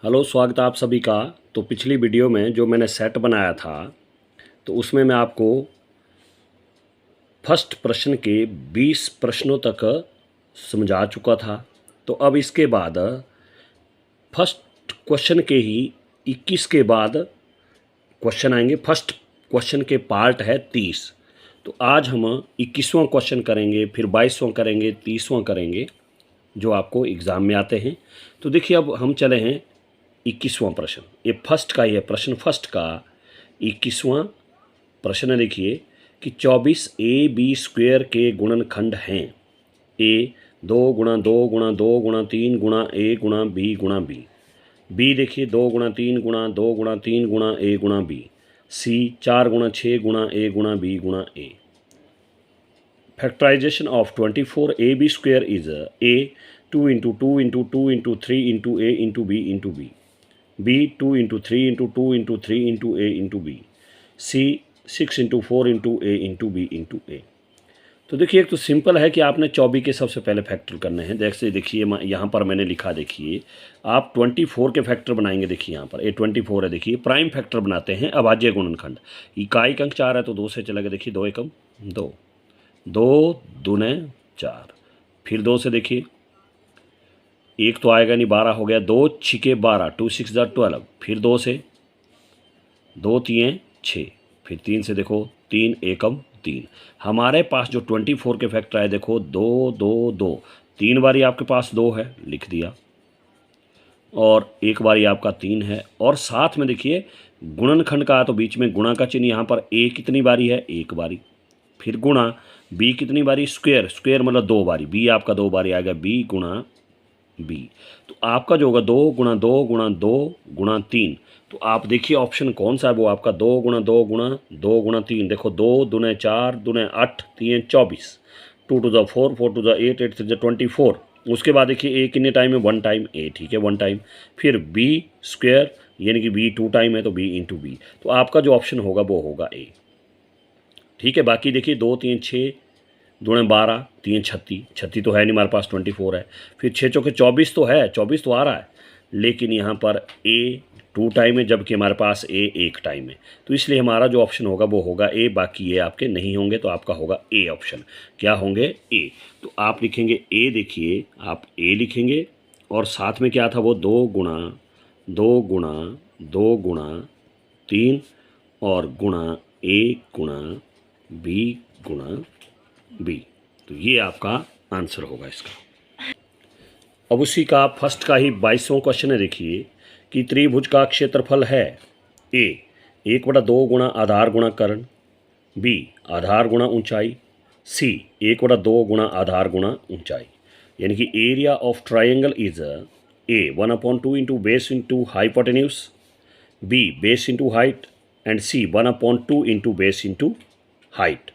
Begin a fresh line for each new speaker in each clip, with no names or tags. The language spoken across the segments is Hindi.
हेलो, स्वागत है आप सभी का। तो पिछली वीडियो में जो मैंने सेट बनाया था तो उसमें मैं आपको फर्स्ट प्रश्न के 20 प्रश्नों तक समझा चुका था। तो अब इसके बाद फर्स्ट क्वेश्चन के ही 21 के बाद क्वेश्चन आएंगे। फर्स्ट क्वेश्चन के पार्ट है 30। तो आज हम 21वां क्वेश्चन करेंगे, फिर 22वां करेंगे, 30वां करेंगे जो आपको एग्ज़ाम में आते हैं। तो देखिए अब हम चले हैं 21वां प्रश्न। ये फर्स्ट का ही है, प्रश्न फर्स्ट का 21वां प्रश्न है। देखिए कि 24 AB² के गुणनखंड हैं। ए 2 गुणा 2 गुणा 2 गुणा 3 गुणा ए गुणा बी गुणा बी। बी देखिए 2 गुणा 3 गुणा 2 गुणा 3 गुणा ए गुणा बी। सी 4 गुणा 6 गुणा ए गुणा बी गुणा ए। Factorization of 24AB² is a 2 into 2 into 2 into 3 into a into b into b. B 2 into 3 into 2 into 3 into a into b. C 6 into 4 into a into b into a. तो देखिए एक तो सिंपल है कि आपने 24 के सबसे पहले फैक्टर करने हैं। जैसे देखिए यहाँ पर मैंने लिखा, देखिए आप 24 के फैक्टर बनाएंगे। देखिए यहाँ पर ए 24 है, देखिए प्राइम फैक्टर बनाते हैं अभाज्य गुणनखंड। इकाई अंक 4 है तो 2 से चलेगा। देखिए 2 एकम 2, 2 दूने 4, फिर 2 से देखिए एक तो आएगा नहीं, 12 हो गया। 2 छिके 12, 2 6 12, फिर 2 से 2 3 6, फिर 3 से देखो 3 एकम 3। हमारे पास जो 24 के फैक्टर आए देखो 2 2 2, 3 बारी आपके पास 2 है, लिख दिया, और एक बारी आपका 3 है। और साथ में देखिए गुणनखंड का तो बीच में गुणा का चिन्ह। यहाँ पर ए कितनी बारी है, एक बारी, फिर गुणा बी कितनी बारी, स्क्वायर, स्क्वायर मतलब 2 बारी, बी आपका 2 बारी आएगा, बी गुणा बी। तो आपका जो होगा 2 गुणा 2 गुणा 2 गुणा 3। तो आप देखिए ऑप्शन कौन सा है, वो आपका 2 गुणा 2 गुणा 2 गुणा 3। देखो 2 दूने 4 दूने 8 3 24, 2 to the 4 4 to the 8 8 to the 24। उसके बाद देखिए ए कितने टाइम है, 1 टाइम, ए ठीक है 1 टाइम। फिर बी स्क्वायर यानी कि बी 2 टाइम है तो बी इंटू बी। तो आपका जो ऑप्शन होगा वो होगा ए, ठीक है। बाकी देखिए 2 3 6 दूने 12, 3 36, 36 तो है नहीं हमारे पास, 24 है। फिर 6 चौके 24 तो है, 24 तो आ रहा है, लेकिन यहाँ पर ए 2 टाइम है जबकि हमारे पास ए 1 टाइम है। तो इसलिए हमारा जो ऑप्शन होगा वो होगा ए। बाकी ये आपके नहीं होंगे तो आपका होगा ए ऑप्शन। क्या होंगे, ए। तो आप लिखेंगे ए, देखिए आप ए लिखेंगे और साथ में क्या था वो 2 गुणा 2 गुणा 2 गुणा 3 और गुणा ए गुणा बी गुणा बी। तो ये आपका आंसर होगा इसका। अब उसी का फर्स्ट का ही 22वां क्वेश्चन है। देखिए कि त्रिभुज का क्षेत्रफल है ए 1/2 गुणा आधार गुणा कर्ण, बी आधार गुणा ऊंचाई, सी 1/2 गुणा आधार गुणा ऊंचाई। यानी कि area of triangle is A 1/2 into base into hypotenuse, B base into height, and C 1/2 into base into height.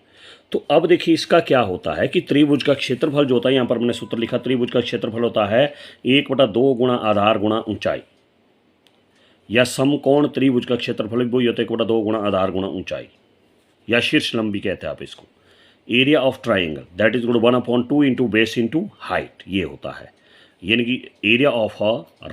तो अब देखिए इसका क्या होता है कि त्रिभुज का क्षेत्रफल जो होता है, यहाँ पर मैंने सूत्र लिखा, त्रिभुज का क्षेत्रफल होता है 1/2 गुणा आधार गुणा ऊंचाई, या समकोण त्रिभुज का क्षेत्रफल भी वही होता है 1/2 गुणा आधार गुणा ऊंचाई, या शीर्ष लंबी कहते हैं आप इसको। Area of triangle that is 1/2 into base into height, ये होता है। यानी कि area of a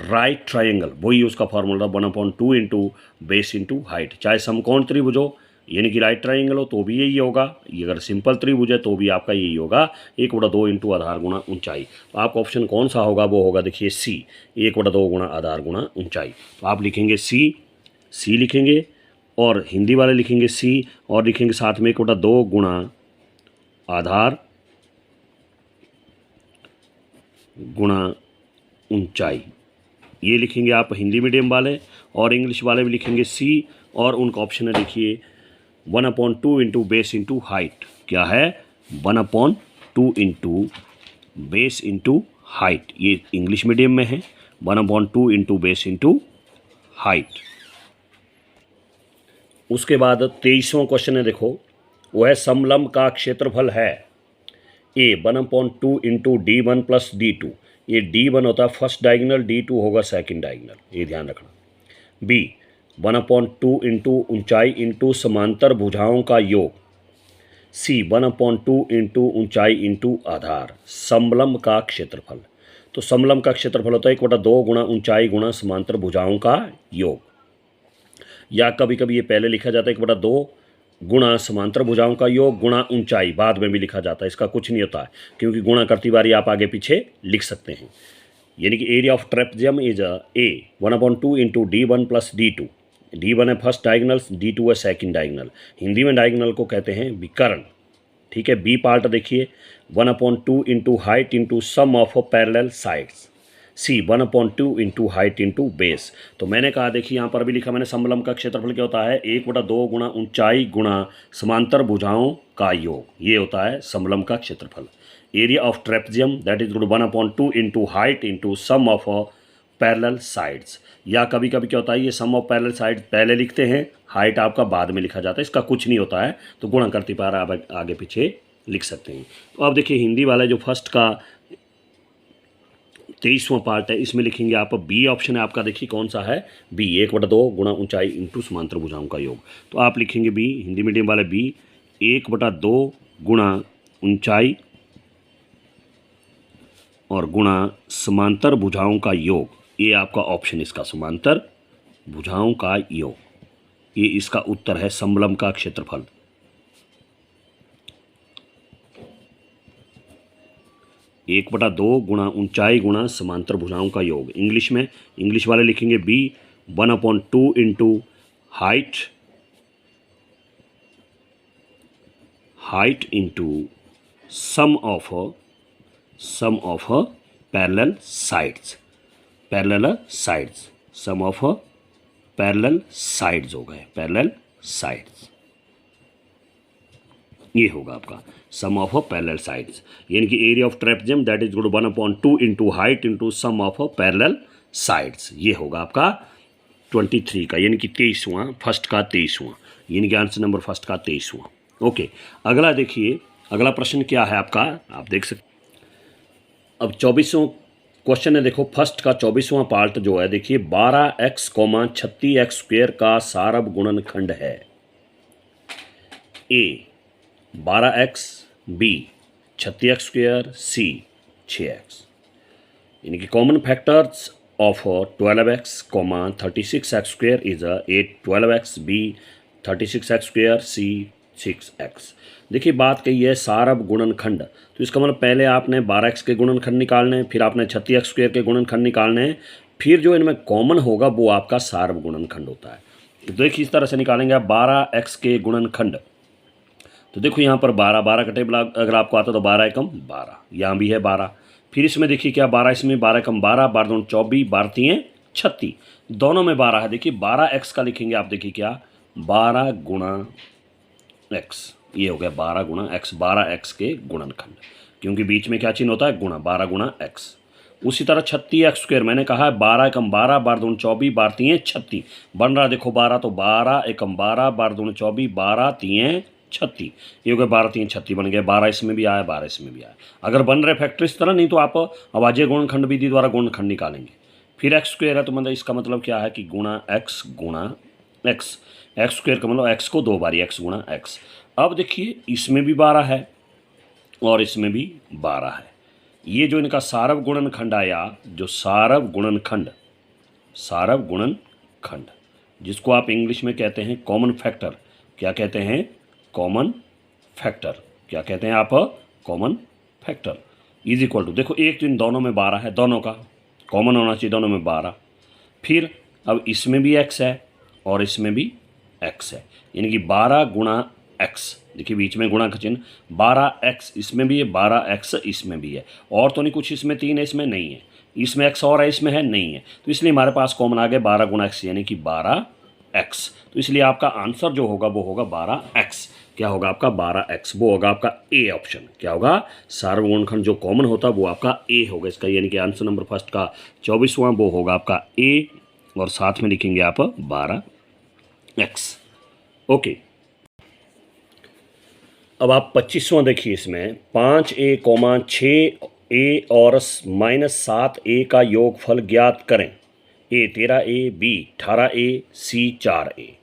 right triangle, वही उसका formula 1/2 into base into height. चाहे समकोण त्रिभुज हो यानी कि राइट ट्राइंगल हो तो भी यही होगा, ये अगर सिंपल त्रिभुज है तो भी आपका यही होगा 1/2 इंटू आधार गुणा ऊंचाई। तो आपका ऑप्शन कौन सा होगा, वो होगा देखिए सी 1/2 गुणा आधार गुणा ऊंचाई। तो आप लिखेंगे सी लिखेंगे और हिंदी वाले लिखेंगे सी और लिखेंगे साथ में 1/2 गुणा आधार गुणा ऊंचाई, ये लिखेंगे आप हिंदी मीडियम वाले। और इंग्लिश वाले भी लिखेंगे सी, और उनका ऑप्शन है देखिए 1/2 इंटू बेस इंटू हाइट। क्या है, 1/2 इंटू बेस इंटू हाइट, ये इंग्लिश मीडियम में है, 1/2 इंटू बेस इंटू हाइट। उसके बाद 23वां क्वेश्चन है, देखो वो है समलंब का क्षेत्रफल है ए 1/2 इंटू D1 प्लस D2। ये D1 होता है फर्स्ट डायगोनल, D2 होगा सेकंड डायगोनल, ये ध्यान रखना। बी 1/2 इंटू ऊंचाई इंटू समांतर भुजाओं का योग, सी 1/2 इंटू ऊंचाई इंटू आधार, समलंब का क्षेत्रफल। तो समलंब का क्षेत्रफल होता है 1/2 गुणा ऊंचाई गुणा समांतर भुजाओं का योग, या कभी कभी ये पहले लिखा जाता है 1/2 गुणा समांतर भुजाओं का योग गुणा ऊंचाई, बाद में भी लिखा जाता है, इसका कुछ नहीं होता है क्योंकि गुणा करती बारी आप आगे पीछे लिख सकते हैं। यानी कि area of trapezium is A 1/2 into D1 plus D2। D1 है फर्स्ट डायगोनल, D2 है सेकंड डायगोनल। हिंदी में डायगोनल को कहते हैं विकर्ण। ठीक है, बी पार्ट देखिए 1/2 into height into sum of parallel sides. C 1/2 into height into base. तो मैंने कहा देखिए यहाँ पर भी लिखा मैंने समलंब का क्षेत्रफल क्या होता है 1/2 गुणा ऊंचाई गुणा समांतर भुजाओं का योग, ये होता है समलंब का क्षेत्रफल। Area of trapezium that is 1/2 into height into sum of parallel sides, या कभी कभी क्या होता है ये सम ऑफ पैरेलल साइड पहले लिखते हैं, हाइट आपका बाद में लिखा जाता है, इसका कुछ नहीं होता है, तो गुणा करती पार आप आगे पीछे लिख सकते हैं। तो अब देखिए हिंदी वाला जो फर्स्ट का 23वां पार्ट है, इसमें लिखेंगे आप बी ऑप्शन है आपका, देखिए कौन सा है बी 1/2 गुणा ऊंचाई इंटू समांतर भुजाओं का योग। तो आप लिखेंगे बी, हिंदी मीडियम वाले बी 1/2 गुणा ऊंचाई और गुणा समांतर भुजाओं का योग, ये आपका ऑप्शन इसका समांतर भुजाओं का योग, ये इसका उत्तर है समलंब का क्षेत्रफल। एक बटा दो गुणा ऊंचाई गुणा समांतर भुजाओं का योग। इंग्लिश में, इंग्लिश वाले लिखेंगे B 1/2 into height into sum of parallel sides, sum of parallel sides हो गए, पैरेलल साइड्स, ये होगा आपका सम ऑफ पैरेलल साइड्स। यानी कि area of trapezium that is 1/2 into height into sum of parallel sides, ये होगा आपका 23 का, यानी कि 23वां, फर्स्ट का 23वां, यानी कि आंसर नंबर फर्स्ट का 23वां। ओके, अगला देखिए, अगला प्रश्न क्या है आपका, आप देख सकते। अब 24वां क्वेश्चन है, देखो फर्स्ट का 24वां पार्ट जो है, देखिए 12x, 36x² का सारब गुणनखंड है। A 12x, B 36x², C 6x। यानी कि common factors of 12x, 36x² is 8 12x, B 36x², C 6x। देखिए बात कही है सारब गुणनखंड, तो इसका मतलब पहले आपने 12x के गुणनखंड निकालने हैं, फिर आपने 36x² के गुणनखंड निकालने हैं, फिर जो इनमें कॉमन होगा वो आपका सारब गुणनखंड होता है। तो देखिए इस तरह से निकालेंगे आप 12x के गुणनखंड। तो देखो यहाँ पर 12 का टेबल अगर आपको आता तो 12 एकम 12, यहाँ भी है 12, फिर इसमें देखिए क्या 12, इसमें 12 एकम 12, 12 दूनी 24, 12 तीन 36, दोनों में 12 है। देखिए 12x का लिखेंगे आप, देखिए क्या 12 गुणा x, ये हो गया 12 गुणा x, 12x के गुणनखंड, क्योंकि बीच में क्या चिन्ह होता है गुणा, 12 गुणा x। उसी तरह 36x², मैंने कहा है 12 एकम 12, 12 दूनी 24, 12 तीन 36, बन रहा देखो 12, तो 12 एकम 12, 12 दूनी 24, 12 तीन 36, ये हो गया 12 तीन 36 बन गए, 12 इसमें भी आया, 12 इसमें भी आया। अगर बन रहे फैक्टर इस तरह, नहीं तो आप अभाज्य गुणनखंड विधि द्वारा गुणनखंड निकालेंगे। फिर x² है, तो मतलब इसका मतलब क्या है कि गुणा x गुणा x, x² का मतलब x को 2 बारी, x गुणा x। अब देखिए इसमें भी 12 है और इसमें भी 12 है, ये जो इनका सारब गुणनखंड आया, जो सारब गुणनखंड जिसको आप इंग्लिश में कहते हैं कॉमन फैक्टर, क्या कहते हैं कॉमन फैक्टर, क्या कहते हैं आप common factor, is equal to, देखो एक तो इन दोनों में 12 है, दोनों का कॉमन होना चाहिए, दोनों में 12। फिर अब इसमें भी x है और इसमें भी x है, यानी कि 12 गुणा x, देखिए बीच में गुणा का चिन्ह, 12x इसमें भी है, 12x इसमें भी है, और तो नहीं कुछ, इसमें 3 है, इसमें नहीं है, इसमें x और है, इसमें है नहीं है, तो इसलिए हमारे पास कॉमन आ गया 12 गुणा x, यानी कि 12x। तो इसलिए आपका आंसर जो होगा वो होगा 12x। क्या होगा आपका 12x, वो होगा आपका ए ऑप्शन। क्या होगा, सारब गुणनखंड जो कॉमन होता है वो आपका ए होगा इसका, यानी कि आंसर नंबर फर्स्ट का 24वां वो होगा आपका ए, और साथ में लिखेंगे आप 12x। ओके, अब आप 25वां देखिए, इसमें 5a, 6a और -7a का योगफल ज्ञात करें। A 13a, B 18a, C 4a।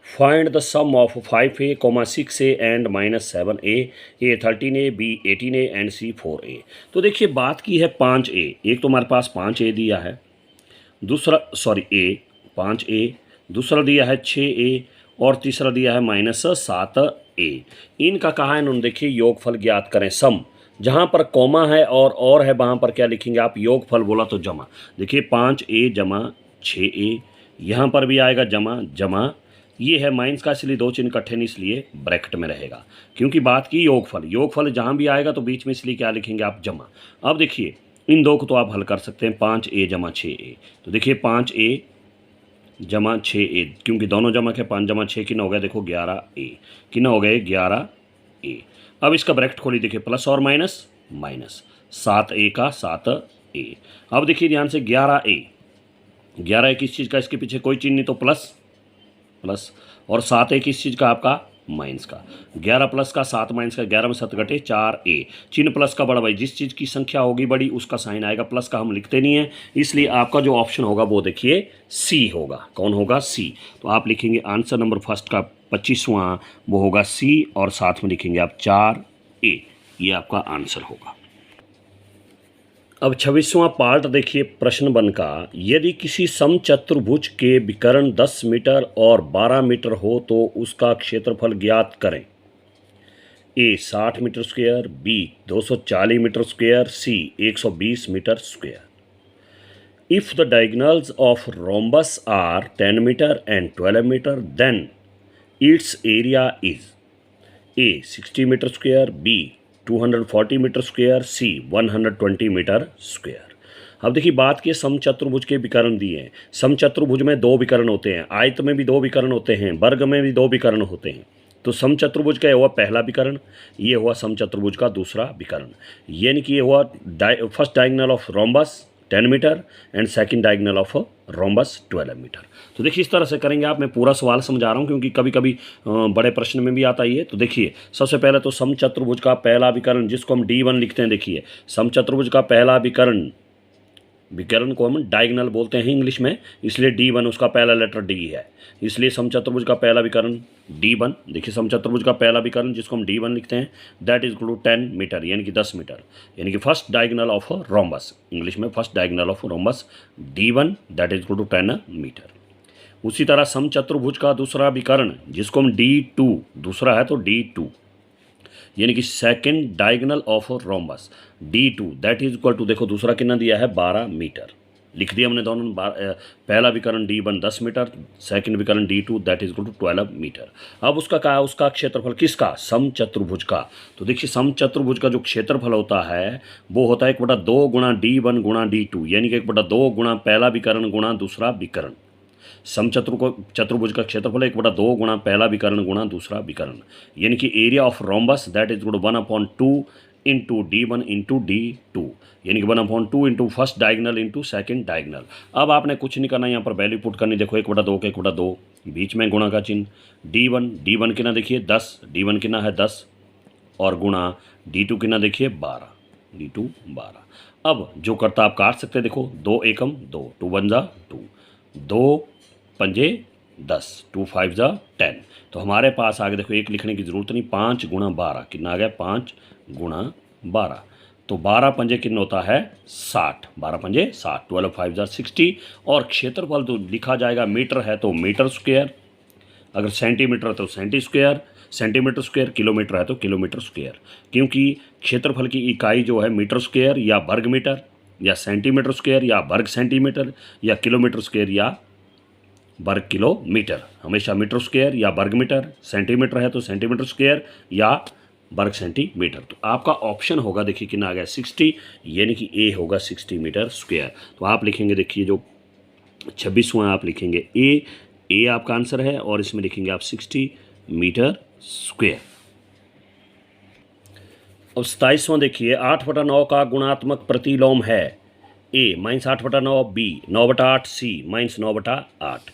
Find the sum of 5a, 6a and -7a, A 13a, B 18a and C 4a। तो देखिए बात की है 5a, एक तो हमारे पास 5a दिया है, दूसरा सॉरी ए 5a, दूसरा दिया है 6a और तीसरा दिया है -7a। इनका कहा है इन्होंने, देखिए योगफल ज्ञात करें। सम जहाँ पर कॉमा है और है वहाँ पर क्या लिखेंगे आप, योगफल बोला तो जमा। देखिए 5a जमा 6a, यहाँ पर भी आएगा जमा जमा, ये है माइनस का इसलिए दो चिन्ह इकट्ठे नहीं इसलिए ब्रैकेट में रहेगा, क्योंकि बात की योगफल। योगफल जहाँ भी आएगा तो बीच में इसलिए क्या लिखेंगे आप, जमा। अब देखिए इन दो को तो आप हल कर सकते हैं, 5a जमा 6a। तो देखिए 5a जमा 6a, क्योंकि दोनों जमा के 5 जमा 6 कितना हो गया, देखो 11a, कितना हो गए 11a। अब इसका ब्रैकेट खोली, देखिए प्लस और माइनस माइनस, 7a का 7a। अब देखिए ध्यान से 11a, 11 किस चीज़ का, इसके पीछे कोई चिन्ह नहीं तो प्लस प्लस, और 7a किस चीज़ का आपका, माइनस का। 11 प्लस का 7 माइनस का, 11 में 7 घटे 4a। चिन्ह प्लस का बड़ा भाई, जिस चीज़ की संख्या होगी बड़ी उसका साइन आएगा, प्लस का हम लिखते नहीं है, इसलिए आपका जो ऑप्शन होगा वो देखिए सी होगा। कौन होगा, सी। तो आप लिखेंगे आंसर नंबर फर्स्ट का 25वां वो होगा सी, और साथ में लिखेंगे आप 4a, ये आपका आंसर होगा। अब 26वां पार्ट देखिए प्रश्न बन का, यदि किसी समचतुर्भुज के विकर्ण 10 मीटर और 12 मीटर हो तो उसका क्षेत्रफल ज्ञात करें। A 60 metre square, B 240 metre square, C 120 metre square. If the diagonals of rhombus are 10 metre and 12 metre then its area is A 60 metre square, B 240 metre square, C 120 metre square. अब देखिए बात की समचतुर्भुज के विकर्ण दिए हैं। समचतुर्भुज में दो विकर्ण होते हैं, आयत में भी दो विकर्ण होते हैं, वर्ग में भी दो विकर्ण होते हैं। तो समचतुर्भुज का हुआ पहला विकर्ण, ये हुआ समचतुर्भुज का दूसरा विकर्ण, यानी कि ये हुआ first diagonal of rhombus 10 metre and second diagonal of rhombus 12 metre. तो देखिए इस तरह से करेंगे आप, मैं पूरा सवाल समझा रहा हूँ क्योंकि कभी कभी बड़े प्रश्न में भी आता ही है। तो देखिए सबसे पहले तो समचतुर्भुज का पहला विकर्ण जिसको हम D1 लिखते हैं, देखिए समचतुर्भुज का पहला विकर्ण को हम डायगोनल बोलते हैं इंग्लिश में, इसलिए D1 उसका पहला लेटर D है, इसलिए समचतुर्भुज का पहला विकर्ण D1। देखिए समचतुर्भुज का पहला विकर्ण जिसको हम D1 लिखते हैं that is equal to 10 metre, यानी कि 10 मीटर, यानी कि first diagonal of rhombus, English में first diagonal of rhombus D1 that is equal to 10 metre. उसी तरह समचतुर्भुज का दूसरा विकर्ण जिसको हम D2, दूसरा है तो D2, यानी कि second diagonal of rhombus D2 that is equal to, देखो दूसरा कितना दिया है 12 मीटर, लिख दिया हमने दोनों। पहला विकर्ण D1 10 मीटर, सेकंड विकर्ण D2 that is equal to 12 metre. अब उसका क्या है, उसका क्षेत्रफल किसका, समचतुर्भुज का। तो देखिए समचतुर्भुज का जो क्षेत्रफल होता है वो होता है 1/2 गुणा D1 गुणा D2, यानी कि 1/2 गुणा पहला विकर्ण गुणा दूसरा विकर्ण। चतुर्भुज का क्षेत्रफल 1/2 गुणा पहला विकर्ण गुणा दूसरा विकर्ण, यानी कि area of rhombus that is 1/2 into D1 into D2, यानी कि 1/2 into first diagonal into second diagonal. अब आपने कुछ नहीं करना, यहाँ पर वैल्यू पुट करनी, देखो 1/2 के 1/2, बीच में गुणा का चिन्ह, D1 कितना देखिए 10, D1 कितना है 10, और गुणा D2 कितना देखिए 12, D2 12। अब जो करता आप काट सकते, देखो 2 एकम 2, 2 1 जा 2, 2 पंजे 10, 2 5 जा 10। तो हमारे पास आगे देखो एक लिखने की ज़रूरत नहीं, 5 गुणा 12 कितना आ गया, 5 गुणा 12, तो 12 पंजे कितना होता है 60, 12 पंजे 60, 12 5 जा 60। और क्षेत्रफल तो लिखा जाएगा, मीटर है तो मीटर स्क्वायर, अगर सेंटीमीटर है तो सेंटीमीटर स्क्वायर, किलोमीटर है तो किलोमीटर स्क्वायर, क्योंकि क्षेत्रफल की इकाई जो है मीटर स्क्वायर या वर्ग मीटर या सेंटीमीटर स्क्वायर या वर्ग सेंटीमीटर या किलोमीटर स्क्वायर या वर्ग किलोमीटर, हमेशा मीटर स्क्वायर या वर्ग मीटर, सेंटीमीटर है तो सेंटीमीटर स्क्वायर या वर्ग सेंटीमीटर। तो आपका ऑप्शन होगा देखिए कितना आ गया 60, यानी कि ए होगा 60 मीटर स्क्वायर। तो आप लिखेंगे देखिए जो 26वां आप लिखेंगे ए आपका आंसर है, और इसमें लिखेंगे आप 60 मीटर स्क्वायर। अब 27वां देखिए 8/9 का गुणात्मक प्रतिलोम है A -8/9, B 9/8, C -9/8।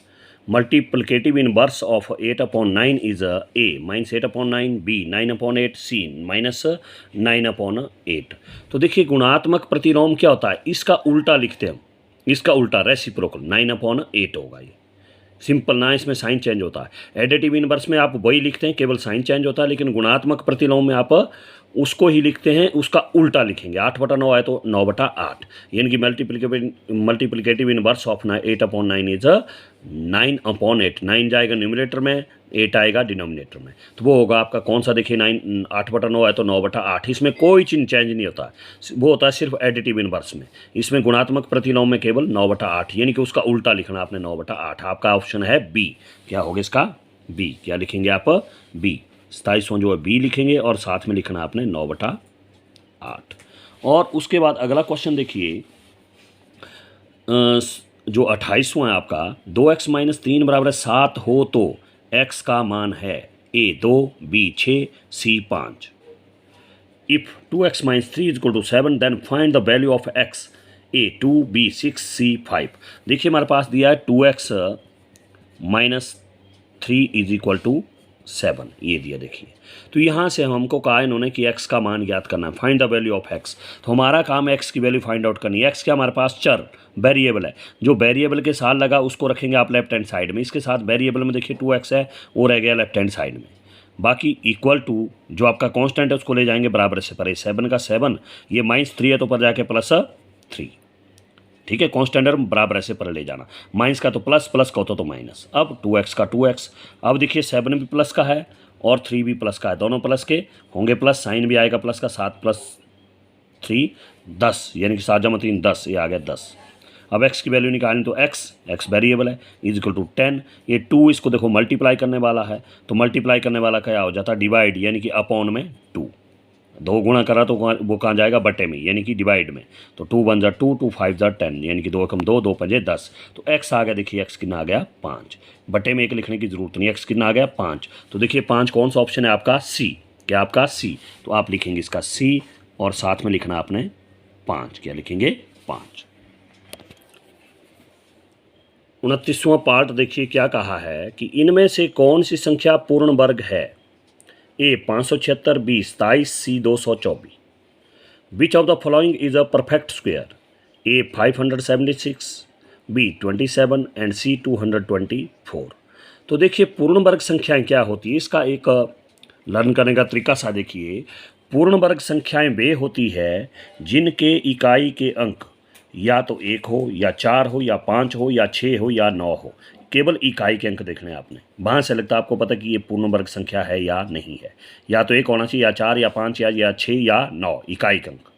Multiplicative inverse of 8/9 is A -8/9, B 9/8, C -9/8। तो देखिए गुणात्मक प्रतिलोम क्या होता है, इसका उल्टा लिखते हैं हम, इसका उल्टा रेसिप्रोकल 9/8 होगा ये, सिंपल, ना इसमें साइन चेंज होता है। एडिटिव इनवर्स में आप वही लिखते हैं, केवल साइन चेंज होता है, लेकिन गुणात्मक प्रतिलोम में आप उसको ही लिखते हैं, उसका उल्टा लिखेंगे। 8/9 है तो 9/8, यानी कि मल्टीप्लिकेटिव इनवर्स ऑफ 8/9 इज 9/8। 9 जाएगा न्यूमरेटर में, 8 आएगा डिनोमिनेटर में, तो वो होगा आपका कौन सा, देखिए 8/9 है तो 9/8। इसमें कोई चिन्ह चेंज नहीं होता, वो होता है सिर्फ एडिटिव इनवर्स में। इसमें गुणात्मक प्रतिलोम में केवल 9/8, यानी कि उसका उल्टा लिखना आपने 9/8। आपका ऑप्शन है बी। क्या होगा इसका, बी। क्या लिखेंगे आप, बी। 27वां जो है बी लिखेंगे, और साथ में लिखना आपने 9/8। और उसके बाद अगला क्वेश्चन देखिए, जो 28वां है आपका, 2x - 3 = 7 हो तो x का मान है a 2, b 6, c 5। If 2x - 3 = 7 then find the value of x, a 2, b 6, c 5। देखिए हमारे पास दिया है 2x - 3 = 7, ये दिया देखिए। तो यहाँ से हमको कहा इन्होंने कि x का मान ज्ञात करना है, find the value of x। तो हमारा काम है x की वैल्यू फाइंड आउट करनी है। x क्या हमारे पास चर वेरिएबल है, जो वेरिएबल के साथ लगा उसको रखेंगे आप लेफ्ट हैंड साइड में। इसके साथ वेरिएबल में देखिए 2x है, वो रह गया लेफ्ट हैंड साइड में। बाकी इक्वल टू जो आपका कांस्टेंट है उसको ले जाएंगे बराबर से परे। 7 का 7, ये -3 है तो पर जाके +3, ठीक है। कांस्टेंट बराबर ऐसे पर ले जाना, माइनस का तो प्लस, प्लस का होता तो माइनस। अब 2x का 2x, अब देखिए 7 भी प्लस का है और 3 भी प्लस का है, दोनों प्लस के होंगे, प्लस साइन भी आएगा प्लस का। 7 + 3 10, यानी कि 7 × 3 10, ये आ गया 10। अब x की वैल्यू निकालनी, तो x वेरिएबल है, = 10। ये 2 इसको देखो मल्टीप्लाई करने वाला है, तो मल्टीप्लाई करने वाला क्या हो जाता है, डिवाइड, यानी कि अपॉन में 2। 2 गुणा करा तो वो कहाँ जाएगा, बटे में, यानी कि डिवाइड में। तो 2 × 1 = 2, 2 × 5 = 10, यानी कि 2 × 2 2 × 5 = 10। तो x आ गया, देखिए x कितना आ गया, 5। बटे में 1 लिखने की जरूरत नहीं, x कितना आ गया, 5। तो देखिए 5 कौन सा ऑप्शन है आपका, सी। क्या आपका सी, तो आप लिखेंगे इसका सी, और साथ में लिखना आपने 5। क्या लिखेंगे, 5। 29वां पार्ट देखिए क्या कहा है कि इनमें से कौन सी संख्या पूर्ण वर्ग है। A 576, B 27, C 224। Which of the following is a perfect square. A 576, B 27 and C 224। तो देखिए पूर्ण वर्ग संख्याएं क्या होती है, इसका एक लर्न करने का तरीका सा देखिए। पूर्ण वर्ग संख्याएं वे होती है जिनके इकाई के अंक या तो 1 हो, या 4 हो, या 5 हो, या 6 हो, या 9 हो। केवल इकाई के अंक देखने हैं आपने, वहाँ से लगता है आपको पता कि ये पूर्ण वर्ग संख्या है या नहीं है। या तो 1 होना चाहिए, या 4, या 5, या 6, या 9 इकाई के अंक।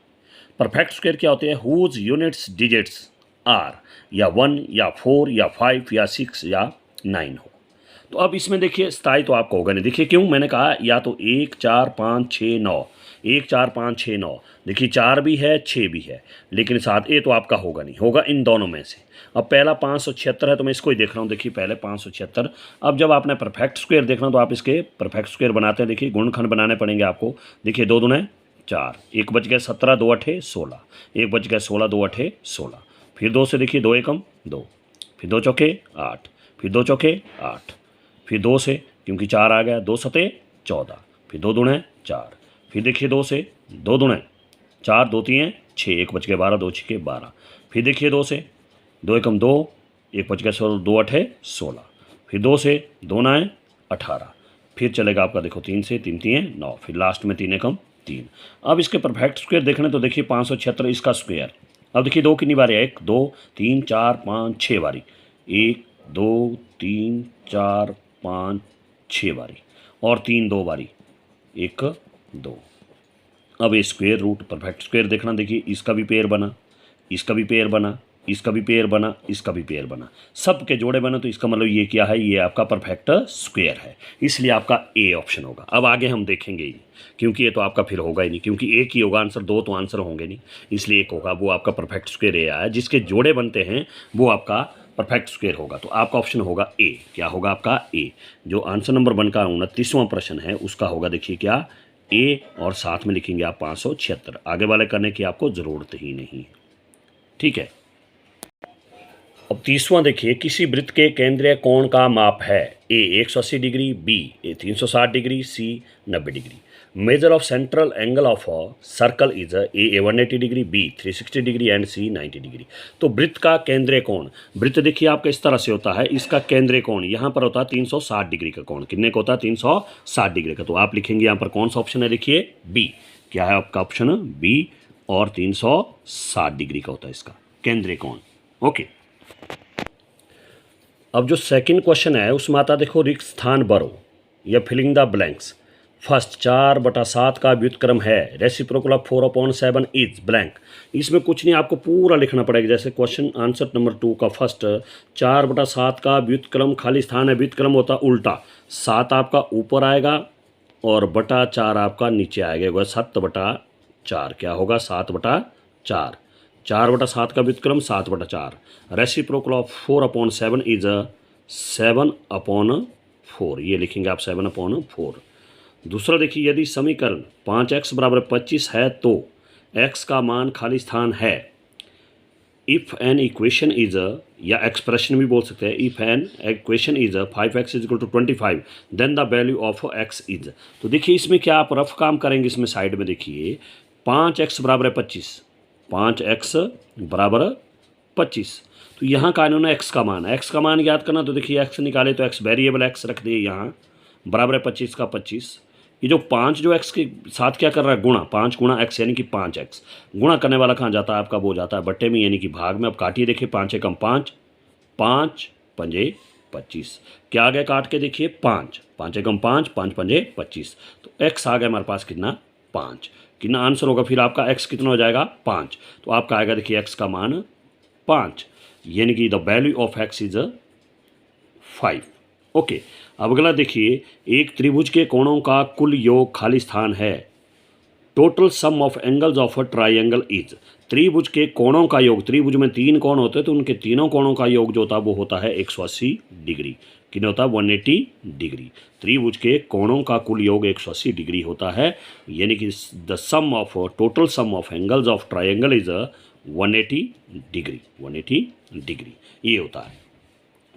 परफेक्ट स्क्वायर क्या होते हैं, हुज यूनिट्स डिजिट्स आर या 1, या 4, या 5, या 6, या 9 हो। तो अब इसमें देखिए स्थाई तो आपको होगा नहीं, देखिए क्यों, मैंने कहा या तो 1, 4, 5, 6, 9, 1, 4, 5, 6, 9। देखिए 4 भी है, 6 भी है, लेकिन साथ ए तो आपका होगा नहीं, होगा इन दोनों में से। अब पहला 576 है तो मैं इसको ही देख रहा हूँ, देखिए पहले 576। अब जब आपने परफेक्ट स्क्वायर देखना तो आप इसके परफेक्ट स्क्वायर बनाते हैं। देखिए गुणनखंड बनाने पड़ेंगे आपको। देखिए 2 दूने 4, 1 बच गया 17, 2 8 16, 1 बच गया 16, 2 8 16। फिर 2 से देखिए 2 एकम 2, फिर 2 चौके 8, फिर 2 चौके 8, फिर 2 से क्योंकि 4 आ गया, 2 सते 14, फिर 2 दूने 4, फिर देखिए 2 से 2 दूने 4, 2 3 6, 1 बच गया 12, 2 6 12। फिर देखिए 2 से 2 एकम 2, 1 बच गया 16, 2 8 16। फिर 2 से 2 9 18। फिर चलेगा आपका देखो 3 से 3 3 9, फिर लास्ट में 3 एकम 3। अब इसके परफेक्ट स्क्वायर देखने तो देखिए 576 इसका स्क्वायर। अब देखिए 2 कितनी बारी है, 1 2 3 4 5 6 बारी, 1 2 3 4 5 6 बारी, और 3 2 बारी, 1 2। अब ये स्क्वायर रूट परफेक्ट स्क्वायर देखना, देखिए इसका भी पेयर बना, इसका भी पेयर बना, इसका भी पेयर बना, इसका भी पेयर बना, सब के जोड़े बने, तो इसका मतलब ये क्या है, ये आपका परफेक्ट स्क्वायर है, इसलिए आपका ए ऑप्शन होगा। अब आगे हम देखेंगे ही, क्योंकि ये तो आपका फिर होगा ही नहीं, क्योंकि एक ही होगा आंसर, 2 तो आंसर होंगे नहीं, इसलिए एक होगा, वो आपका परफेक्ट स्क्वायर ए आया, जिसके जोड़े बनते हैं वो आपका परफेक्ट स्क्वायर होगा। तो आपका ऑप्शन होगा ए। क्या होगा आपका ए। जो आंसर नंबर 1 का 29वां प्रश्न है उसका होगा देखिए क्या, ए, और साथ में लिखेंगे आप 576। आगे वाले करने की आपको ज़रूरत ही नहीं, ठीक है। अब 30वां देखिए, किसी वृत्त के केंद्रीय कोण का माप है। A 180 degree, B 360 degree, C 90 degree. Measure of central angle of a circle is A 180 degree, B 360 degree and C 90 degree. तो वृत्त का केंद्रीय कोण, वृत्त देखिए आपका इस तरह से होता है, इसका केंद्रीय कोण यहाँ पर होता है 360 डिग्री का कोण। कितने का होता है? 360 डिग्री का। तो आप लिखेंगे यहाँ पर कौन सा ऑप्शन है? देखिए बी। क्या है आपका ऑप्शन? बी, और 360 डिग्री का होता है इसका केंद्रीय कोण। ओके, अब जो सेकंड क्वेश्चन है उसमें आता देखो रिक्त स्थान भरो या फिलिंग द ब्लैंक्स। फर्स्ट 4/7 का व्युत्क्रम है, रेसिप्रोकल ऑफ 4/7 इज ब्लैंक। इसमें कुछ नहीं, आपको पूरा लिखना पड़ेगा। जैसे क्वेश्चन आंसर नंबर 2 का फर्स्ट 4/7 का व्युत्क्रम, खाली स्थान है, व्युत्क्रम होता उल्टा, 7 आपका ऊपर आएगा और बटा 4 आपका नीचे आएगा, 7/4। क्या होगा? 7/4। 4/7 का व्युत्क्रम 7/4। Reciprocal of 4/7 is 7/4। ये लिखेंगे आप 7/4। दूसरा देखिए, यदि समीकरण 5x = 25 है तो x का मान खाली स्थान है। इफ़ एन इक्वेशन इज, या एक्सप्रेशन भी बोल सकते हैं, if an equation is 5x = 25 then the value of x is. तो देखिए इसमें क्या आप रफ काम करेंगे, इसमें साइड में देखिए 5x = 25, 5x = 25। तो यहाँ का इन्होंने x का मान, x का मान याद करना। तो देखिए x निकाले तो x वेरिएबल x रख दिए यहाँ, बराबर है 25 का 25। ये जो 5 जो x के साथ क्या कर रहा है? गुणा, 5 गुणा x यानी कि 5x। गुणा करने वाला कहाँ जाता है आपका? वो जाता है बट्टे में यानी कि भाग में। अब काटिए, देखिए 5 एकम 5, 5 पंजे 25। क्या आ गया काट के? देखिए 5, 5 एकम 5, 5 पंजे 25। तो x आ गया हमारे पास कितना? 5। कितना आंसर होगा फिर आपका? x कितना हो जाएगा? 5। तो आपका आएगा देखिए x का मान 5, यानी कि the value of x is 5। Okay, अब अगला देखिए, एक त्रिभुज के कोणों का कुल योग खाली स्थान है। Total sum of angles of a triangle is. त्रिभुज के कोणों का योग, त्रिभुज में 3 कोण होते हैं तो उनके तीनों कोणों का योग जो होता है वो होता है 180 डिग्री। कितना होता है? 180 डिग्री। त्रिभुज के कोणों का कुल योग 180 डिग्री होता है, यानी कि the sum of total sum of angles of triangle is 180 degree. 180 degree ये होता है।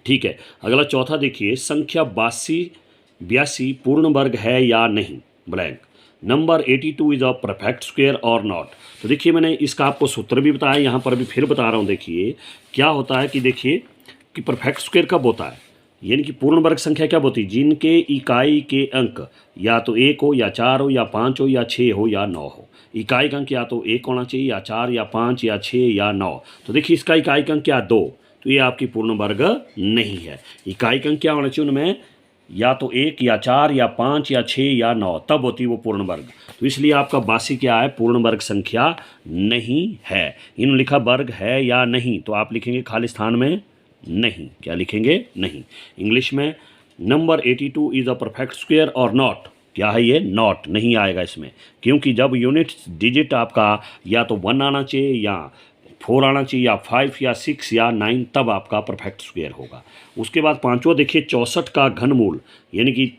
ठीक है, अगला चौथा देखिए, संख्या 82 पूर्ण वर्ग है या नहीं, blank. Number 82 is a perfect square और नॉट। तो देखिए मैंने इसका आपको सूत्र भी बताया, यहाँ पर भी फिर बता रहा हूँ। देखिए क्या होता है कि देखिए कि परफेक्ट स्क्वायर कब होता है, यानी कि पूर्ण वर्ग संख्या कब होती है? जिनके इकाई के अंक या तो 1 हो या 4 हो या 5 हो या 6 हो या 9 हो। इकाई का अंक या तो 1 होना चाहिए या 4 या 5 या 6 या 9। तो देखिए इसका इकाई का अंक क्या? 2। तो ये आपकी पूर्ण वर्ग नहीं है। इकाई का अंक क्या होना चाहिए उनमें? या तो 1 या 4 या 5 या 6 या 9, तब होती है वो पूर्ण वर्ग। तो इसलिए आपका 82 क्या है? पूर्ण वर्ग संख्या नहीं है। इन्होंने लिखा वर्ग है या नहीं, तो आप लिखेंगे खाली स्थान में नहीं। क्या लिखेंगे? नहीं। इंग्लिश में number 82 is a perfect square और नॉट। क्या है ये? नॉट नहीं आएगा इसमें, क्योंकि जब यूनिट डिजिट आपका या तो 1 आना चाहिए या 4 आना चाहिए या 5 या 6 या 9, तब आपका परफेक्ट स्क्वायर होगा। उसके बाद पांचवा देखिए, 64 का घनमूल, यानी कि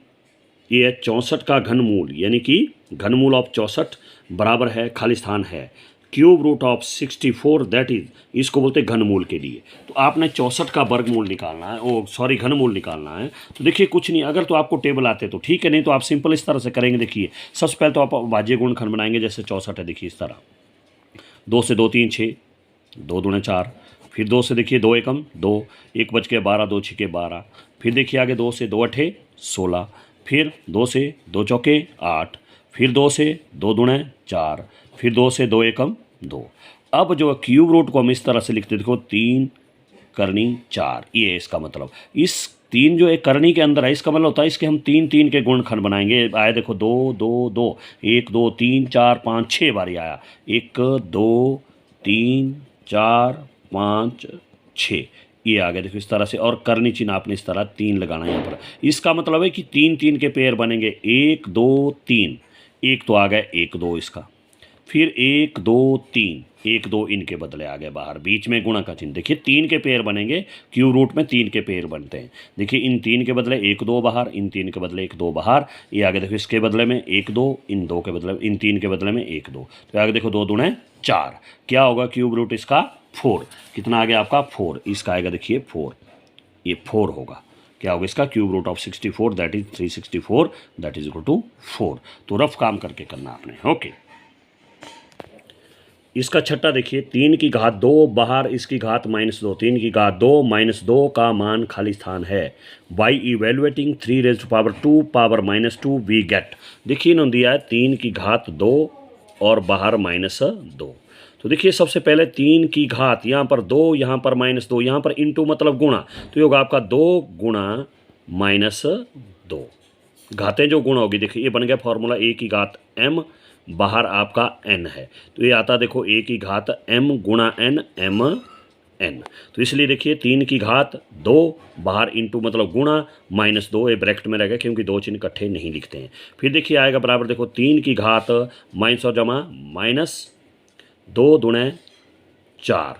ये है 64 का घनमूल, यानी कि घनमूल ऑफ 64 बराबर है, खाली स्थान है, cube root of 64, that is, इसको बोलते हैं घनमूल के लिए। तो आपने 64 का वर्गमूल निकालना है, घनमूल निकालना है। तो देखिए कुछ नहीं, अगर तो आपको टेबल आते तो ठीक है, नहीं तो आप सिंपल इस तरह से करेंगे। देखिए सबसे पहले तो आप अभाज्य गुणनखंड बनाएंगे, जैसे 64 है, देखिए इस तरह 2 से 2 3 6, 2 दूने 4, फिर 2 से देखिए 2 एकम 2, 1 बच के 12, 2 छिके 12, फिर देखिए आगे 2 से 2 अठे 16, फिर 2 से 2 चौके 8, फिर 2 से 2 दूने 4, फिर 2 से 2 एकम 2। अब जो क्यूब रूट को हम इस तरह से लिखते, देखो 3 करनी 4, ये है इसका मतलब। इस 3 जो एक करनी के अंदर है, इसका मतलब होता है इसके हम 3 3 के गुणनखंड बनाएंगे। आए देखो 2 2 2, 1 2 3 4 5 6 बारी आया, 1 2 3 4 5 6, ये आ गया देखो इस तरह से। और करनी चिन्ह आपने इस तरह 3 लगाना है यहाँ पर। इसका मतलब है कि 3 3 के पेयर बनेंगे, 1 2 3, एक तो आ गया 1 2 इसका, फिर 1 2 3, 1 2 इनके बदले आ गए बाहर, बीच में गुणा का चिन्ह। देखिए 3 के पेयर बनेंगे, क्यू रूट में 3 के पेयर बनते हैं। देखिए इन 3 के बदले 1 2 बाहर, इन 3 के बदले 1 2 बाहर, ये आगे देखो इसके बदले में 1 2, इन 2 के बदले, इन 3 के बदले में 1 2, तो आगे देखो 2 दूने 4। क्या होगा क्यूब रूट इसका? 4। कितना आ गया आपका? 4। इसका आएगा देखिए 4, ये 4 होगा। क्या होगा इसका cube root of 64 that is 364 that is equal to 4। तो रफ काम करके करना आपने। ओके, इसका छठा देखिए, 3 की घात 2 बाहर इसकी घात -2, 3 की घात 2 -2 का मान खाली स्थान है। By evaluating 3 raise to power 2 power -2 we get. देखिए इन्होंने दिया है 3 की घात 2 और बाहर -2। तो देखिए सबसे पहले 3 की घात, यहाँ पर 2, यहाँ पर -2, यहाँ पर इंटू मतलब गुणा, तो ये होगा आपका 2 गुणा -2। घातें जो गुणा होगी, देखिए ये बन गया फॉर्मूला a की घात m, बाहर आपका n है, तो ये आता देखो a की घात m गुणा n m n। तो इसलिए देखिए 3 की घात 2 बाहर इंटू मतलब गुणा -2, ये ब्रैकेट में रहेगा क्योंकि 2 चिन्ह इकट्ठे नहीं लिखते हैं। फिर देखिए आएगा बराबर, देखो 3 की घात माइनस और जमा -2 दुणे 4।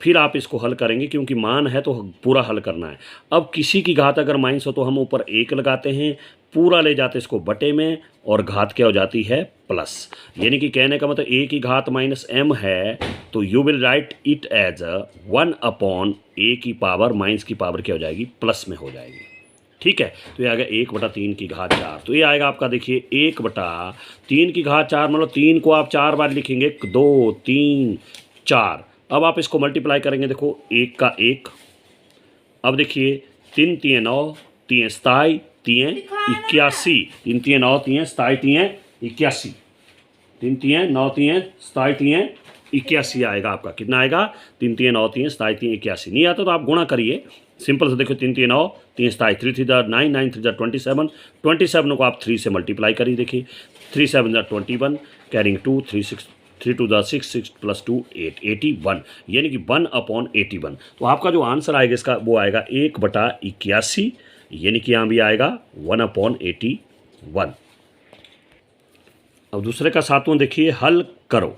फिर आप इसको हल करेंगे क्योंकि मान है तो पूरा हल करना है। अब किसी की घात अगर माइनस हो तो हम ऊपर 1 लगाते हैं, पूरा ले जाते इसको बटे में, और घात क्या हो जाती है प्लस। यानी कि कहने का मतलब a की घात -m है तो you will write it as 1/a की पावर माइनस की पावर क्या हो जाएगी प्लस में हो जाएगी। ठीक है, तो ये आएगा 1/3 की घात 4। तो ये आएगा आपका देखिए 1/3 की घात 4, मतलब 3 को आप 4 बार लिखेंगे, 2 3 4। अब आप इसको मल्टीप्लाई करेंगे, देखो 1 का 1। अब देखिए 3 3 9 3 27 3 81, 3 3 9 3 27 3 81, 3 3 9 3 27 3 81 आएगा आपका। कितना आएगा? 3 3 9 3 27 3 81। नहीं आता तो आप गुणा करिए सिंपल से। देखो 3 3 9 3 27, 3 3 9 9 3 27, 27 को आप 3 से मल्टीप्लाई करिए। देखिए 3 7 21, कैरिंग 2, 3 6 3 2 6 6 + 2 8, 81, यानी कि 1/81। तो आपका जो आंसर आएगा इसका वो आएगा 1/81, यानी कि यहाँ भी आएगा 1/81। अब दूसरे का 7वां देखिए, हल करो।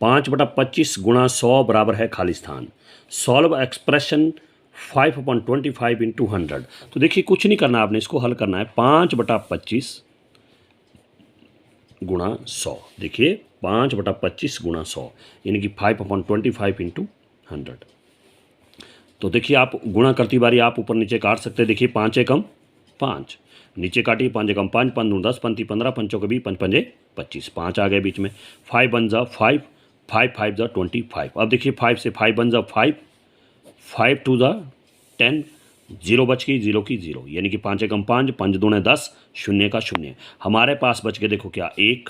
5/25 × 100 बराबर है खाली स्थान। Solve expression 5/25 × 100। तो देखिए कुछ नहीं करना, आपने इसको हल करना है। 5/25 × 100, देखिए 5/25 × 100 यानी कि 5/25 × 100। तो देखिए आप गुणा करती बारी आप ऊपर नीचे काट सकते हैं। देखिए 5 एकम 5, नीचे काटिए 5 एकम 5, 5 दूनी 10, 5 15, 5 चौके 20, 5 पंजे 25, 5 आ गए बीच में। 5 1 जा 5, 5 5 जा 25। अब देखिए 5 से 5 1 जा 5, 5 2 जा 10, 0 बच गई, 0 की 0, यानी कि 5 एकम 5, 5 दूने 10, 0 का 0। हमारे पास बच के देखो क्या 1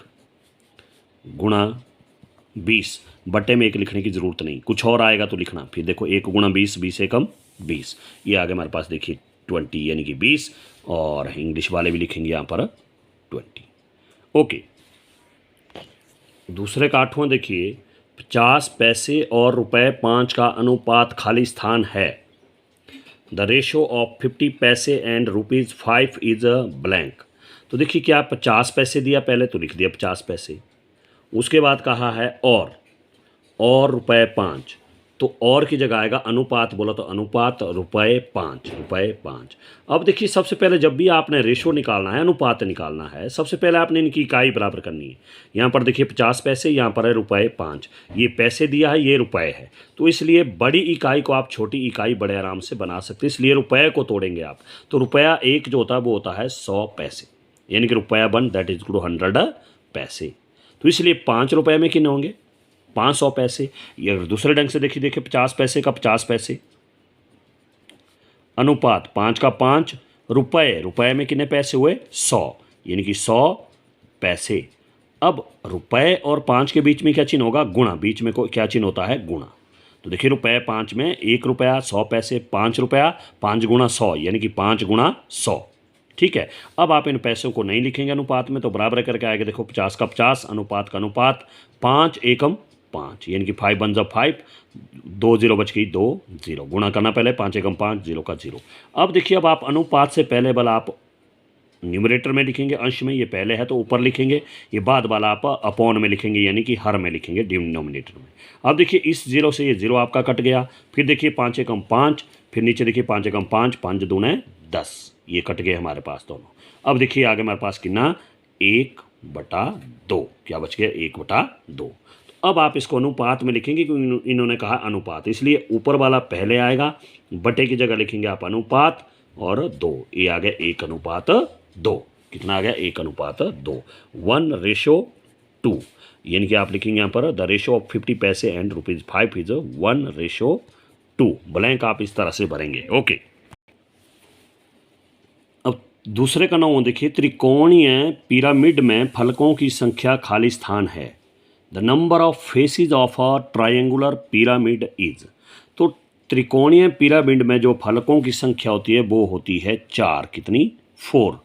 गुणा 20, बट्टे में 1 लिखने की ज़रूरत नहीं, कुछ और आएगा तो लिखना। फिर देखो 1 गुणा 20, 20 एकम 20, ये आगे हमारे पास देखिए 20 यानी कि 20, और इंग्लिश वाले भी लिखेंगे यहाँ पर 20। ओके, दूसरे का 8वां देखिए, 50 पैसे और रुपए 5 का अनुपात खाली स्थान है। द रेशो ऑफ 50 पैसे एंड ₹5 इज अ ब्लैंक। तो देखिए क्या 50 पैसे दिया, पहले तो लिख दिया 50 पैसे, उसके बाद कहा है और रुपए 5, तो और की जगह आएगा अनुपात, बोला तो अनुपात रुपए 5। अब देखिए सबसे पहले जब भी आपने रेशो निकालना है, अनुपात निकालना है, सबसे पहले आपने इनकी इकाई बराबर करनी है। यहाँ पर देखिए 50 पैसे, यहाँ पर है रुपए 5, ये पैसे दिया है, ये रुपए है, तो इसलिए बड़ी इकाई को आप छोटी इकाई बड़े आराम से बना सकते हैं, इसलिए रुपए को तोड़ेंगे आप। तो रुपया 1 जो होता है वो होता है 100 पैसे, यानी कि रुपया 1 दैट इज 100 पैसे। तो इसलिए 5 रुपये में कितने होंगे 500 पैसे। ये अगर दूसरे ढंग से देखिए 50 पैसे का 50 पैसे, अनुपात 5 का 5, रुपए में कितने पैसे हुए 100, यानी कि 100 पैसे। अब रुपए और 5 के बीच में क्या चिन्ह होगा गुणा, बीच में क्या चिन्ह होता है गुणा। तो देखिए रुपए 5 में 1 रुपया 100 पैसे, 5 रुपया 5 गुणा 100 यानी कि 5 गुणा 100। ठीक है, अब आप इन पैसों को नहीं लिखेंगे अनुपात में, तो बराबर करके आएगा। देखो 50 का 50, अनुपात का अनुपात 5 एकम 5, यानी कि 5 1 जा 5, 2 0 बच गई 2 0, गुणा करना पहले 5 एकम 5, 0 का 0। अब देखिए अब आप अनुपात से पहले वाला आप न्यूमरेटर में लिखेंगे, अंश में, ये पहले है तो ऊपर लिखेंगे, ये बाद वाला आप अपॉन में लिखेंगे, यानी कि हर में लिखेंगे डिनोमिनेटर में। अब देखिए इस 0 से ये 0 आपका कट गया, फिर देखिए 5 एकम 5, फिर नीचे देखिए 5 एकम 5, 5 दूने 10, ये कट गए हमारे पास दोनों। अब देखिए आगे हमारे पास कितना 1/2, क्या बच गया 1/2। अब आप इसको अनुपात में लिखेंगे क्योंकि इन्होंने कहा अनुपात, इसलिए ऊपर वाला पहले आएगा, बटे की जगह लिखेंगे आप अनुपात, और 2, ये आ गया 1:2। कितना आ गया? 1:2, 1:2। यानी कि आप लिखेंगे यहाँ पर द रेशो ऑफ 50 पैसे एंड ₹5 इज 1:2। ब्लैंक आप इस तरह से भरेंगे। ओके, अब दूसरे का नाम देखिए, त्रिकोणीय पिरामिड में फलकों की संख्या खाली स्थान है। The number of faces of a triangular pyramid is. तो त्रिकोणीय पिरामिड में जो फलकों की संख्या होती है वो होती है 4। कितनी? 4,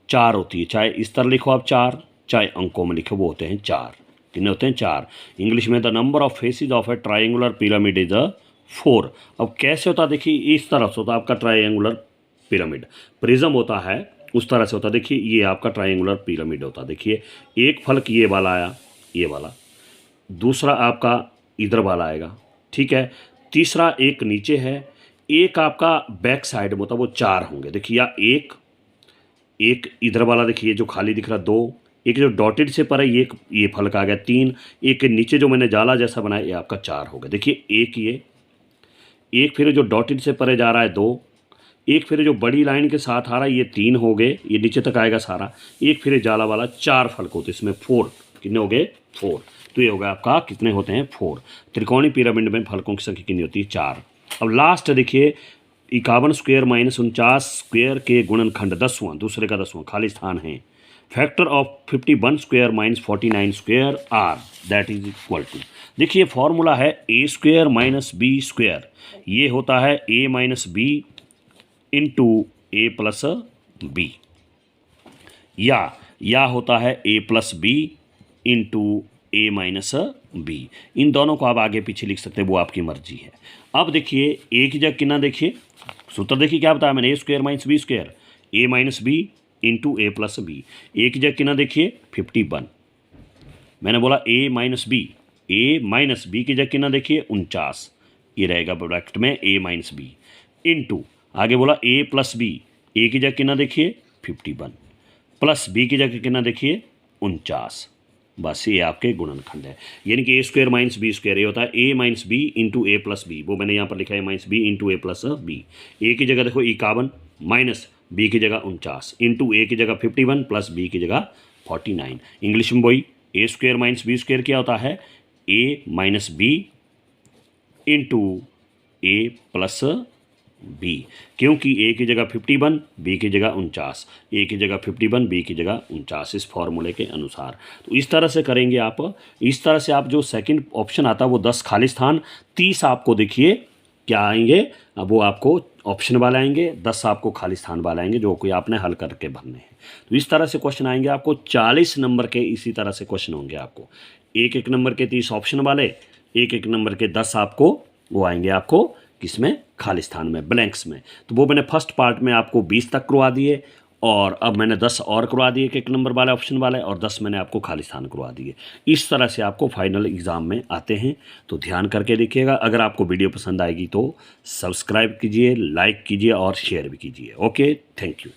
4 होती है। चाहे इस तरह लिखो आप 4, चाहे अंकों में लिखो, वो होते हैं 4। कितने होते हैं? 4। इंग्लिश में the number of faces of A triangular pyramid is 4। अब कैसे होता है? देखिए, इस तरह से होता है आपका ट्रायंगुलर पिरामिड। प्रिज्म होता है उस तरह से होता है। देखिए, ये आपका ट्रायंगुलर पिरामिड होता है। देखिए, एक फलक ये वाला आया, ये वाला, दूसरा आपका इधर वाला आएगा, ठीक है, तीसरा एक नीचे है, एक आपका बैक साइड में होता है, वो 4 होंगे। देखिए, या एक इधर वाला, देखिए जो खाली दिख रहा 2, एक जो डॉटेड से पर है ये फलक आ गया 3, एक नीचे जो मैंने जाला जैसा बनाया ये आपका 4 हो गया। देखिए, एक फिर जो डॉटेड से परे जा रहा है 2, एक फिर जो बड़ी लाइन के साथ आ रहा है ये 3 हो गए, ये नीचे तक आएगा सारा, एक फिर जाला वाला 4 फलक होते, इसमें 4। कितने हो गए? 4। तो ये होगा आपका, कितने होते हैं? 4। त्रिकोणीय पिरामिड में फलकों की संख्या कितनी होती है? 4। अब लास्ट देखिए, 51 स्क्वायर माइनस 49 स्क्वायर के गुणनखंड 10वां, दूसरे का 10वां खाली स्थान है। Factor of 51 square minus 49 square are that is equal to. देखिए, फॉर्मूला है A square minus B square, ये होता है A minus B into A plus B, या होता है A plus B into A minus B. इन दोनों को आप आगे पीछे लिख सकते हैं, वो आपकी मर्जी है। अब देखिए, ए की जगह कितना, देखिए सूत्र देखिए क्या बताया मैंने, ए square minus B square, A minus B into A plus B. ए की जगह कितना देखिए 51, मैंने बोला ए माइनस बी की जगह कितना देखिए 49, ये रहेगा ब्रैकेट में ए माइनस बी इंटू, आगे बोला ए प्लस बी, ए की जगह कितना देखिए 51 प्लस बी की जगह कितना देखिए 49। बस ये आपके गुणनखंड है। यानी कि ए स्क्वायर माइनस बी स्क्वायर, ये होता है A minus B into A plus B, वो मैंने यहाँ पर लिखा है minus B into A plus B. ए की जगह देखो 51 माइनस बी की जगह 49 इंटू ए की जगह 51 प्लस बी की जगह 49। इंग्लिश में वही ए स्क्वायर माइनस बी स्क्वायर क्या होता है? A minus B into A plus B, क्योंकि ए की जगह 51 बी की जगह 49, ए की जगह 51 बी की जगह 49, इस फॉर्मूले के अनुसार। तो इस तरह से करेंगे आप। इस तरह से आप जो सेकंड ऑप्शन आता है वो 10 खाली स्थान, 30 आपको देखिए क्या आएंगे, अब वो आपको ऑप्शन वाले आएंगे, 10 आपको खाली स्थान वाले आएंगे जो कोई आपने हल करके भरने हैं। तो इस तरह से क्वेश्चन आएंगे आपको 40 नंबर के, इसी तरह से क्वेश्चन होंगे आपको, एक नंबर के 30 ऑप्शन वाले, एक नंबर के 10 आपको वो आएंगे आपको किसमें? खाली स्थान में, ब्लैंक्स में। तो वो मैंने फर्स्ट पार्ट में आपको 20 तक करवा दिए, और अब मैंने 10 और करवा दिए एक नंबर वाले ऑप्शन वाले, और 10 मैंने आपको खाली स्थान करवा दिए। इस तरह से आपको फाइनल एग्ज़ाम में आते हैं। तो ध्यान करके देखिएगा। अगर आपको वीडियो पसंद आएगी तो सब्सक्राइब कीजिए, लाइक कीजिए और शेयर भी कीजिए। Okay, thank you.